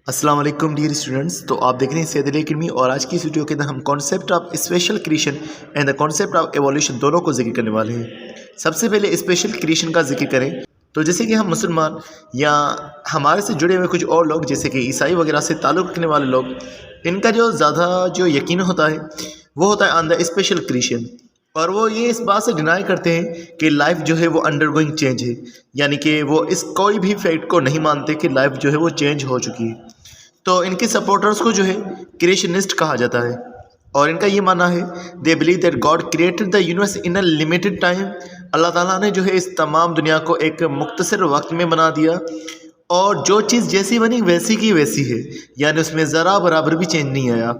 अस्सलाम वालेकुम dear students. तो आप देख रहे हैं सैयद अली अकेडमी और आज की इस वीडियो के अंदर हम concept of special creation and the concept of evolution दोनों को जिक्र करने वाले हैं। सबसे पहले स्पेशल क्रिएशन का जिक्र करें तो जैसे कि हम मुसलमान या हमारे से जुड़े हुए कुछ और लोग जैसे कि ईसाई वगैरह से ताल्लुक़ रखने वाले लोग, इनका जो ज़्यादा जो यकीन होता है वो होता है ऑन द स्पेशल क्रिएशन। और वो ये इस बात से डिनाई करते हैं कि लाइफ जो है वो अंडर गोइंग चेंज है, यानी कि वो इस कोई भी फैक्ट को नहीं मानते कि लाइफ जो है वो चेंज हो चुकी है। तो इनके सपोर्टर्स को जो है क्रिएशनिस्ट कहा जाता है और इनका ये मानना है they believe that God created the universe in a limited time. अल्लाह ताला ने जो है इस तमाम दुनिया को एक मुख्तसर वक्त में बना दिया और जो चीज़ जैसी बनी वैसी की वैसी है, यानी उसमें ज़रा बराबर भी चेंज नहीं आया।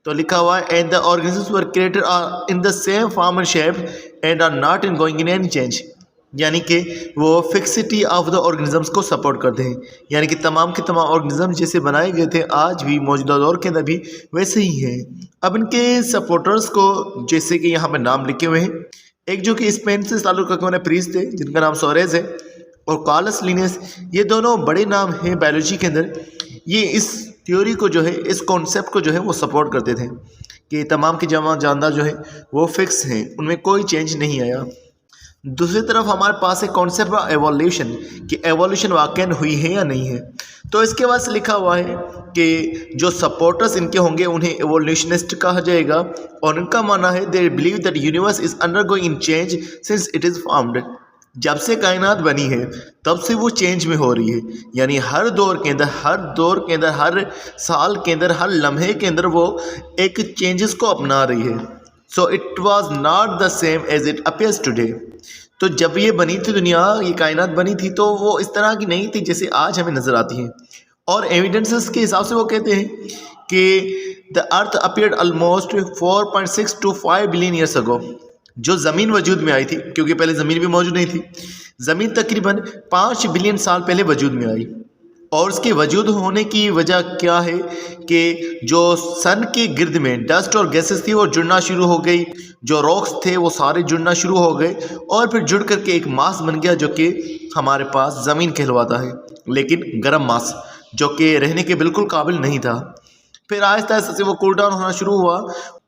तो लिखा हुआ है and the organisms were created are in the same form and shape and are not in going in any change, यानी कि वो फिक्सिटी ऑफ द ऑर्गेनिजम्स को सपोर्ट करते हैं, यानी कि तमाम के तमाम ऑर्गेनिज्म जैसे बनाए गए थे आज भी मौजूदा दौर के अंदर भी वैसे ही हैं। अब इनके सपोर्टर्स को जैसे कि यहाँ पर नाम लिखे हुए हैं, एक जो कि स्पेन से ताल्लुक़ रखने वाले प्रीस्ट थे जिनका नाम सोरेज है और कार्लस लिनेस, ये दोनों बड़े नाम हैं बायोलॉजी के अंदर। ये इस थ्योरी को जो है, इस कॉन्सेप्ट को जो है वो सपोर्ट करते थे कि तमाम के जानदार जो है वो फिक्स हैं, उनमें कोई चेंज नहीं आया। दूसरी तरफ हमारे पास है कॉन्सेप्ट ऑफ एवोल्यूशन कि एवोल्यूशन वाकई हुई है या नहीं है। तो इसके बाद लिखा हुआ है कि जो सपोर्टर्स इनके होंगे उन्हें एवोल्यूशनिस्ट कहा जाएगा और इनका मानना है they believe that universe is undergoing in change since it is formed. जब से कायनात बनी है तब से वो चेंज में हो रही है, यानी हर दौर के अंदर हर साल के अंदर हर लम्हे के अंदर वो एक चेंजेस को अपना रही है। So it was not the same as it appears today. तो जब ये बनी थी दुनिया, ये कायनात बनी थी तो वो इस तरह की नहीं थी जैसे आज हमें नज़र आती है। और एविडेंसेस के हिसाब से वो कहते हैं कि the earth appeared almost 4.6 to 5 billion years ago. जो ज़मीन वजूद में आई थी, क्योंकि पहले ज़मीन भी मौजूद नहीं थी, ज़मीन तकरीबन 5 बिलियन साल पहले वजूद में आई। और उसके वजूद होने की वजह क्या है कि जो सन के गिर्द में डस्ट और गैसेस थी वो जुड़ना शुरू हो गई, जो रॉक्स थे वो सारे जुड़ना शुरू हो गए और फिर जुड़ करके एक मास बन गया जो कि हमारे पास ज़मीन कहलवाता है, लेकिन गर्म मास जो कि रहने के बिल्कुल काबिल नहीं था। फिर आहिस्ता आहिस्ता से वो कूल डाउन होना शुरू हुआ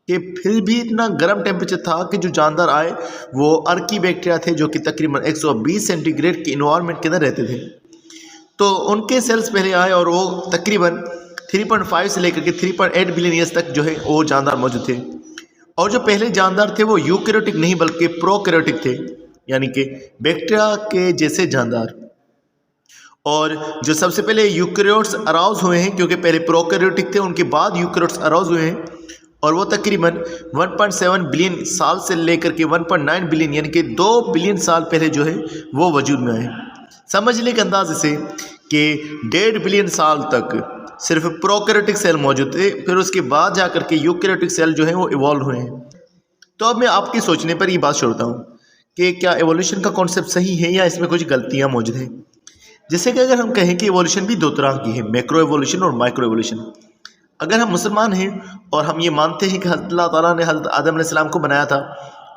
कि फिर भी इतना गर्म टेम्परेचर था कि जो जानदार आए वो अर्की बैक्टीरिया थे जो कि तकरीबन 120 सेंटीग्रेड के इन्वायरमेंट के अंदर रहते थे। तो उनके सेल्स पहले आए और वो तकरीबन 3.5 से लेकर के 3.8 बिलियन ईयर्स तक जो है वो जानदार मौजूद थे। और जो पहले जानदार थे वो यूकैरियोटिक नहीं बल्कि प्रोकैरियोटिक थे, यानी कि बैक्टीरिया के जैसे जानदार। और जो सबसे पहले यूकैरियोट्स अराउज हुए हैं, क्योंकि पहले प्रोकैरियोटिक थे उनके बाद यूकैरियोट्स अराउज हुए हैं, और वो तकरीबन 1.7 बिलियन साल से लेकर के 1.9 बिलियन यानी कि 2 बिलियन साल पहले जो है वो वजूद में आए। समझने के अंदाजे से कि 1.5 बिलियन साल तक सिर्फ प्रोकैरियोटिक सेल मौजूद थे, फिर उसके बाद जाकर के यूकैरियोटिक सेल जो है वो इवॉल्व हुए हैं। तो अब मैं आपके सोचने पर ये बात छोड़ता हूँ कि क्या एवोल्यूशन का कॉन्सेप्ट सही है या इसमें कुछ गलतियाँ मौजूद हैं। जैसे कि अगर हम कहें कि एवोल्यूशन भी दो तरह की है, मैक्रो एवोल्यूशन और माइक्रो एवोल्यूशन। अगर हम मुसलमान हैं और हम ये मानते हैं कि अल्लाह ताला ने हज़रत आदम अलैहिस्सलाम को बनाया था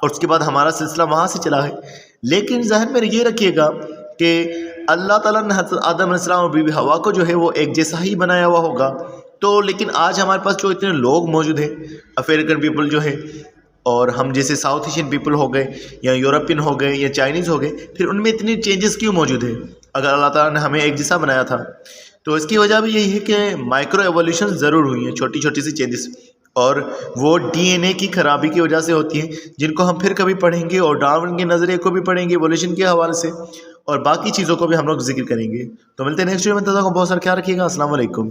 और उसके बाद हमारा सिलसिला वहाँ से चला है, लेकिन ज़हन में ये रखिएगा कि अल्लाह ताला ने हज़रत आदम अलैहिस्सलाम और बीबी हवा को जो है वो एक जैसा ही बनाया हुआ होगा। तो लेकिन आज हमारे पास जो इतने लोग मौजूद हैं, अफ्रीकन पीपल जो है और हम जैसे साउथ एशियन पीपल हो गए या यूरोपियन हो गए या चाइनीज़ हो गए, फिर उनमें इतनी चेंजेस क्यों मौजूद है अगर अल्लाह ताला ने हमें एक जैसा बनाया था? तो इसकी वजह भी यही है कि माइक्रो एवोल्यूशन ज़रूर हुई हैं, छोटी छोटी सी चेंजेस, और वो डीएनए की खराबी की वजह से होती हैं, जिनको हम फिर कभी पढ़ेंगे और डार्विन के नज़रिए को भी पढ़ेंगे एवोल्यूशन के हवाले से, और बाकी चीज़ों को भी हम लोग जिक्र करेंगे। तो मिलते हैं नेक्स्ट वीडियो में, तब तक बहुत सारा ख्याल रखिएगा। अस्सलाम वालेकुम।